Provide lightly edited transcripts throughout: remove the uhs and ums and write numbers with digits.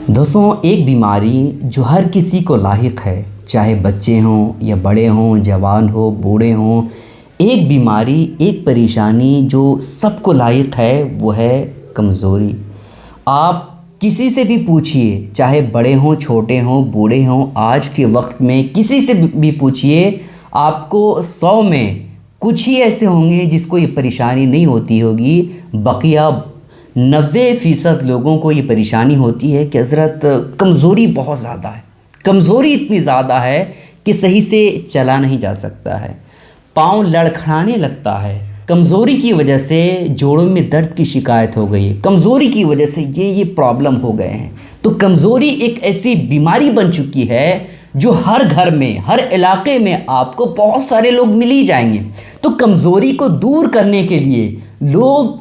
दोस्तों, एक बीमारी जो हर किसी को लाहिक है, चाहे बच्चे हों या बड़े हों, जवान हो, बूढ़े हों। एक बीमारी, एक परेशानी जो सबको लाहिक है वो है कमज़ोरी। आप किसी से भी पूछिए, चाहे बड़े हों, छोटे हों, बूढ़े हों, आज के वक्त में किसी से भी पूछिए, आपको 100 में कुछ ही ऐसे होंगे जिसको ये परेशानी नहीं होती होगी। बकिया 90% लोगों को ये परेशानी होती है कि हज़रत कमज़ोरी बहुत ज़्यादा है। कमज़ोरी इतनी ज़्यादा है कि सही से चला नहीं जा सकता है, पाँव लड़खड़ाने लगता है। कमज़ोरी की वजह से जोड़ों में दर्द की शिकायत हो गई है, कमज़ोरी की वजह से ये प्रॉब्लम हो गए हैं। तो कमज़ोरी एक ऐसी बीमारी बन चुकी है जो हर घर में, हर इलाके में आपको बहुत सारे लोग मिल ही जाएंगे। तो कमज़ोरी को दूर करने के लिए लोग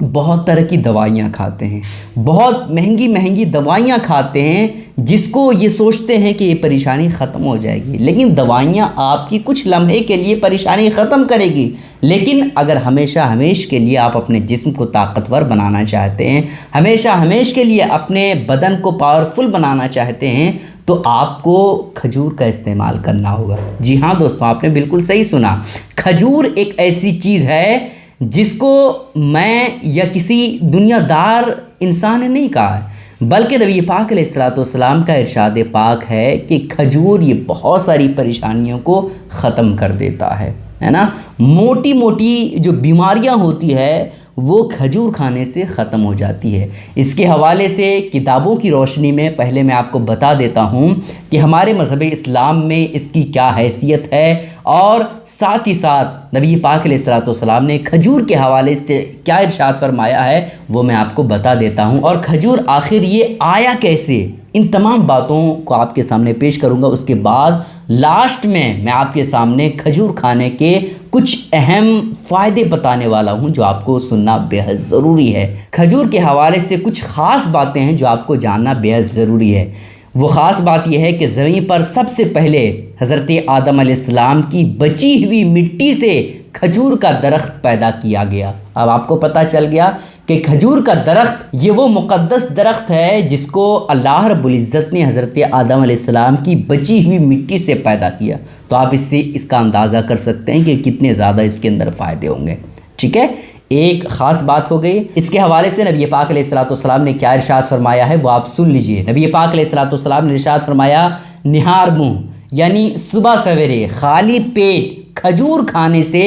बहुत तरह की दवाइयाँ खाते हैं, बहुत महंगी महंगी दवाइयाँ खाते हैं, जिसको ये सोचते हैं कि ये परेशानी ख़त्म हो जाएगी। लेकिन दवाइयाँ आपकी कुछ लम्हे के लिए परेशानी ख़त्म करेगी, लेकिन अगर हमेशा हमेश के लिए आप अपने जिस्म को ताकतवर बनाना चाहते हैं, हमेशा हमेश के लिए अपने बदन को पावरफुल बनाना चाहते हैं, तो आपको खजूर का इस्तेमाल करना होगा। जी हाँ दोस्तों, आपने बिल्कुल सही सुना। खजूर एक ऐसी चीज़ है जिसको मैं या किसी दुनियादार इंसान ने नहीं कहा है, बल्कि नबी पाक अलैहिस्सलाम का इरशाद पाक है कि खजूर ये बहुत सारी परेशानियों को ख़त्म कर देता है ना। मोटी मोटी जो बीमारियां होती है वो खजूर खाने से ख़त्म हो जाती है। इसके हवाले से किताबों की रोशनी में पहले मैं आपको बता देता हूँ कि हमारे मज़हब इस्लाम में इसकी क्या हैसियत है, और साथ ही साथ नबी पाक अलैहिस्सलाम ने खजूर के हवाले से क्या इरशाद फरमाया है वो मैं आपको बता देता हूँ। और खजूर आखिर ये आया कैसे, इन तमाम बातों को आपके सामने पेश करूँगा। उसके बाद लास्ट में मैं आपके सामने खजूर खाने के कुछ अहम फ़ायदे बताने वाला हूं जो आपको सुनना बेहद ज़रूरी है। खजूर के हवाले से कुछ ख़ास बातें हैं जो आपको जानना बेहद ज़रूरी है। वो ख़ास बात यह है कि ज़मीन पर सबसे पहले हज़रत आदम अलैहिस्सलाम की बची हुई मिट्टी से खजूर का दरख्त पैदा किया गया। अब आपको पता चल गया कि खजूर का दरख्त ये वो मुक़द्दस दरख्त है जिसको अल्लाह रब्बुल इज़्ज़त ने हज़रत आदम अलैहिस्सलाम की बची हुई मिट्टी से पैदा किया। तो आप इससे इसका अंदाज़ा कर सकते हैं कि कितने ज़्यादा इसके अंदर फ़ायदे होंगे। ठीक है, एक ख़ास बात हो गई। इसके हवाले से नबी पाक अलैहिस्सलाम ने क्या इरशाद फरमाया है वो आप सुन लीजिए। नबी पाक अलैहिस्सलाम ने इरशाद फरमाया, निहार मुँह यानी सुबह सवेरे खाली पेट खजूर खाने से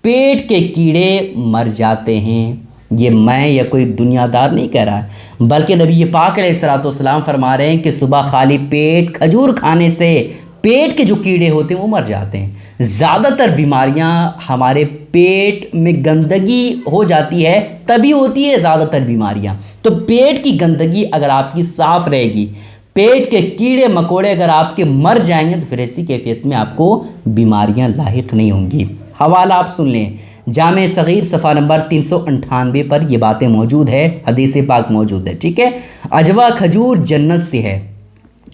पेट के कीड़े मर जाते हैं। ये मैं या कोई दुनियादार नहीं कह रहा है, बल्कि नबी पाक अलैहिस्सलाम फरमा रहे हैं कि सुबह खाली पेट खजूर खाने से पेट के जो कीड़े होते हैं वो मर जाते हैं। ज़्यादातर बीमारियां हमारे पेट में गंदगी हो जाती है तभी होती है ज़्यादातर बीमारियां। तो पेट की गंदगी अगर आपकी साफ़ रहेगी, पेट के कीड़े मकोड़े अगर आपके मर जाएंगे, तो फिर ऐसी कैफियत में आपको बीमारियां लाहिक नहीं होंगी। हवाला आप सुन लें, जामे सगीर सफ़ा नंबर 398 पर ये बातें मौजूद है, हदीस पाक मौजूद है। ठीक है, अजवा खजूर जन्नत से है।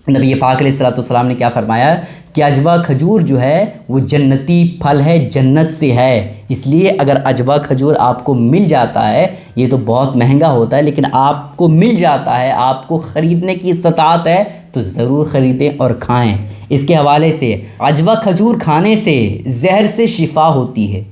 नबी पाक अलैहिस्सलाम ने क्या फरमाया कि अजवा खजूर जो है वो जन्नती फल है, जन्नत से है। इसलिए अगर अजवा खजूर आपको मिल जाता है, ये तो बहुत महंगा होता है, लेकिन आपको मिल जाता है, आपको ख़रीदने की इस्तात है, तो ज़रूर ख़रीदें और खाएं। इसके हवाले से अजवा खजूर खाने से जहर से शिफा होती है।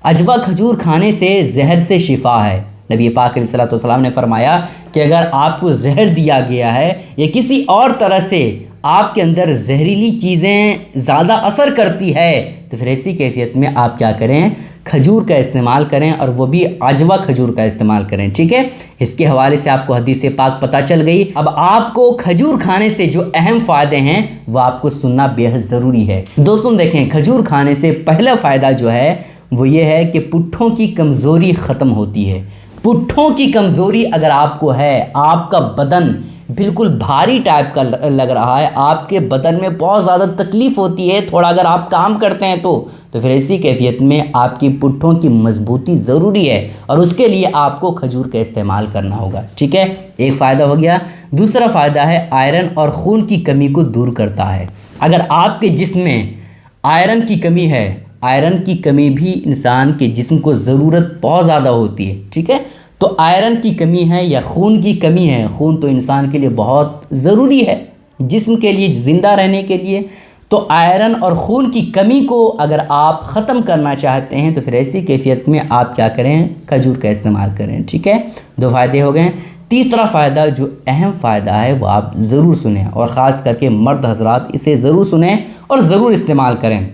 अजवा खजूर खाने से जहर से शिफा है। नबी पाक अलैहिस्सलाम ने फरमाया कि अगर आपको जहर दिया गया है या किसी और तरह से आपके अंदर जहरीली चीज़ें ज़्यादा असर करती है, तो फिर ऐसी कैफियत में आप क्या करें, खजूर का इस्तेमाल करें, और वो भी अजवा खजूर का इस्तेमाल करें। ठीक है, इसके हवाले से आपको हदीस पाक पता चल गई। अब आपको खजूर खाने से जो अहम फ़ायदे हैं वो आपको सुनना बेहद ज़रूरी है। दोस्तों देखें, खजूर खाने से पहला फ़ायदा जो है वो ये है कि पुट्ठों की कमज़ोरी ख़त्म होती है। पुट्ठों की कमज़ोरी अगर आपको है, आपका बदन बिल्कुल भारी टाइप का लग रहा है, आपके बदन में बहुत ज़्यादा तकलीफ़ होती है थोड़ा अगर आप काम करते हैं तो फिर ऐसी कैफियत में आपकी पुट्ठों की मजबूती ज़रूरी है, और उसके लिए आपको खजूर का इस्तेमाल करना होगा। ठीक है, एक फ़ायदा हो गया। दूसरा फ़ायदा है आयरन और खून की कमी को दूर करता है। अगर आपके जिस्म में आयरन की कमी है, आयरन की कमी भी इंसान के जिस्म को ज़रूरत बहुत ज़्यादा होती है। ठीक है, तो आयरन की कमी है या खून की कमी है, खून तो इंसान के लिए बहुत ज़रूरी है जिस्म के लिए, ज़िंदा रहने के लिए। तो आयरन और खून की कमी को अगर आप ख़त्म करना चाहते हैं तो फिर ऐसी कैफियत में आप क्या करें, खजूर का इस्तेमाल करें। ठीक है, 2 फ़ायदे हो गए। तीसरा फ़ायदा जो अहम फ़ायदा है वो आप ज़रूर सुनें, और ख़ास करके मर्द हज़रात इसे ज़रूर सुनें और ज़रूर इस्तेमाल करें।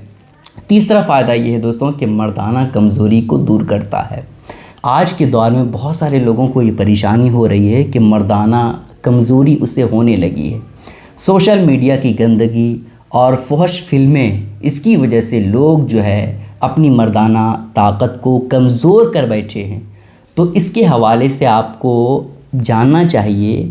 तीसरा फ़ायदा ये है दोस्तों कि मर्दाना कमज़ोरी को दूर करता है। आज के दौर में बहुत सारे लोगों को ये परेशानी हो रही है कि मर्दाना कमज़ोरी उसे होने लगी है। सोशल मीडिया की गंदगी और फहश फ़िल्में, इसकी वजह से लोग जो है अपनी मर्दाना ताकत को कमज़ोर कर बैठे हैं। तो इसके हवाले से आपको जानना चाहिए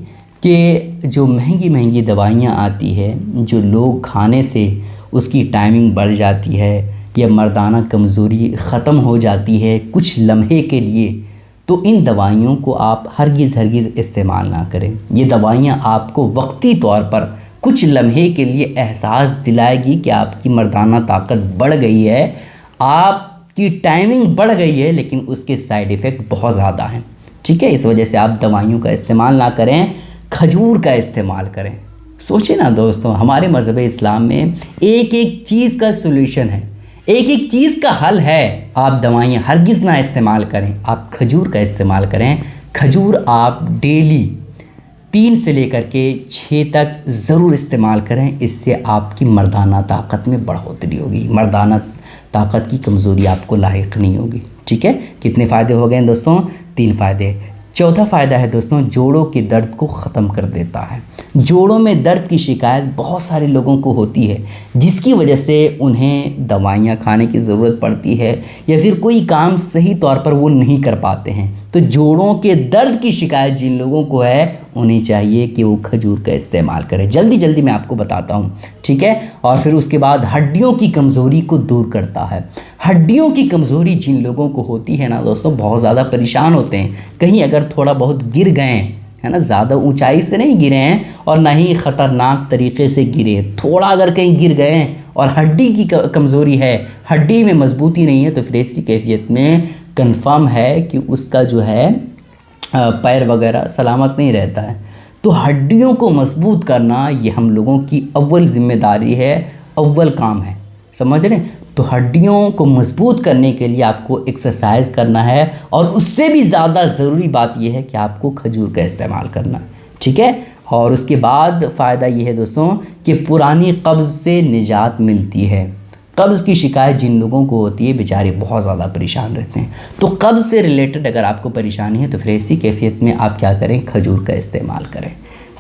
कि जो महंगी महंगी दवाइयाँ आती है, जो लोग खाने से उसकी टाइमिंग बढ़ जाती है या मर्दाना कमज़ोरी ख़त्म हो जाती है कुछ लम्हे के लिए, तो इन दवाइयों को आप हरगिज़ इस्तेमाल ना करें। ये दवाइयाँ आपको वक्ती तौर पर कुछ लम्हे के लिए एहसास दिलाएगी कि आपकी मर्दाना ताकत बढ़ गई है, आपकी टाइमिंग बढ़ गई है, लेकिन उसके साइड इफ़ेक्ट बहुत ज़्यादा हैं। ठीक है, इस वजह से आप दवाइयों का इस्तेमाल ना करें, खजूर का इस्तेमाल करें। सोचिए ना दोस्तों, हमारे मज़हब इस्लाम में एक एक चीज़ का सॉल्यूशन है, एक एक चीज़ का हल है। आप दवाइयाँ हरगिज़ ना इस्तेमाल करें, आप खजूर का इस्तेमाल करें। खजूर आप डेली 3 से लेकर के 6 तक ज़रूर इस्तेमाल करें, इससे आपकी मर्दाना ताकत में बढ़ोतरी होगी, मर्दाना ताकत की कमज़ोरी आपको लाहिक नहीं होगी। ठीक है, कितने फ़ायदे हो गए दोस्तों? 3 फ़ायदे। चौथा फ़ायदा है दोस्तों, जोड़ों के दर्द को ख़त्म कर देता है। जोड़ों में दर्द की शिकायत बहुत सारे लोगों को होती है, जिसकी वजह से उन्हें दवाइयाँ खाने की ज़रूरत पड़ती है या फिर कोई काम सही तौर पर वो नहीं कर पाते हैं। तो जोड़ों के दर्द की शिकायत जिन लोगों को है, उन्हें चाहिए कि वो खजूर का इस्तेमाल करें। जल्दी मैं आपको बताता हूँ। ठीक है, और फिर उसके बाद हड्डियों की कमज़ोरी को दूर करता है। हड्डियों की कमज़ोरी जिन लोगों को होती है ना दोस्तों, बहुत ज़्यादा परेशान होते हैं। कहीं अगर थोड़ा बहुत गिर गए, है ना, ज़्यादा ऊंचाई से नहीं गिरे हैं और ना ही ख़तरनाक तरीके से गिरे, थोड़ा अगर कहीं गिर गए और हड्डी की कमज़ोरी है, हड्डी में मजबूती नहीं है, तो फिर ऐसी कैफियत में कंफर्म है कि उसका जो है पैर वगैरह सलामत नहीं रहता है। तो हड्डियों को मजबूत करना ये हम लोगों की अव्वल ज़िम्मेदारी है, अव्वल काम है, समझ रहे हैं? तो हड्डियों को मजबूत करने के लिए आपको एक्सरसाइज करना है, और उससे भी ज़्यादा ज़रूरी बात यह है कि आपको खजूर का इस्तेमाल करना। ठीक है, और उसके बाद फ़ायदा ये है दोस्तों कि पुरानी कब्ज़ से निजात मिलती है। कब्ज़ की शिकायत जिन लोगों को होती है, बेचारे बहुत ज़्यादा परेशान रहते हैं। तो कब्ज़ से रिलेटेड अगर आपको परेशानी है तो फिर ऐसी कैफियत में आप क्या करें, खजूर का इस्तेमाल करें।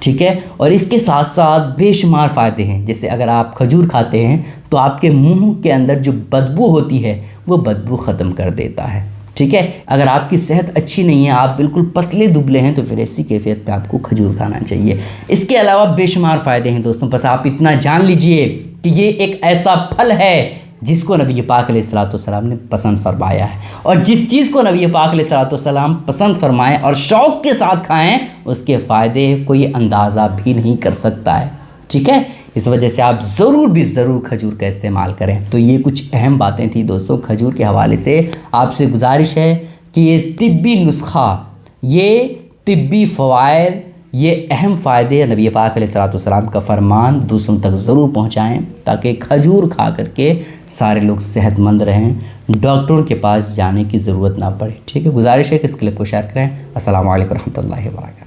ठीक है, और इसके साथ साथ बेशुमार फ़ायदे हैं। जैसे अगर आप खजूर खाते हैं तो आपके मुंह के अंदर जो बदबू होती है वो बदबू ख़त्म कर देता है। ठीक है, अगर आपकी सेहत अच्छी नहीं है, आप बिल्कुल पतले दुबले हैं, तो फिर ऐसी कैफियत पे आपको खजूर खाना चाहिए। इसके अलावा बेशुमार फ़ायदे हैं दोस्तों, बस आप इतना जान लीजिए कि ये एक ऐसा फल है जिसको नबी पाक अलैहिस्सलाम ने पसंद फरमाया है, और जिस चीज़ को नबी पाक अलैहिस्सलाम पसंद फरमाएं और शौक़ के साथ खाएं, उसके फ़ायदे कोई अंदाज़ा भी नहीं कर सकता है। ठीक है, इस वजह से आप ज़रूर खजूर का इस्तेमाल करें। तो ये कुछ अहम बातें थी दोस्तों खजूर के हवाले से। आपसे गुजारिश है कि ये तिब्बी नुस्खा, ये तिब्बी फ़वाइद, ये अहम फ़ायदे नबी पाक अलैहिस्सलाम का फरमान दूसरों तक ज़रूर पहुँचाएँ, ताकि खजूर खा करके सारे लोग सेहतमंद रहें, डॉक्टरों के पास जाने की ज़रूरत ना पड़े। ठीक है, गुजारिश है कि इस क्लिप को शेयर करें। अस्सलामु अलैकुम रहमतुल्लाहि व बरकातहू।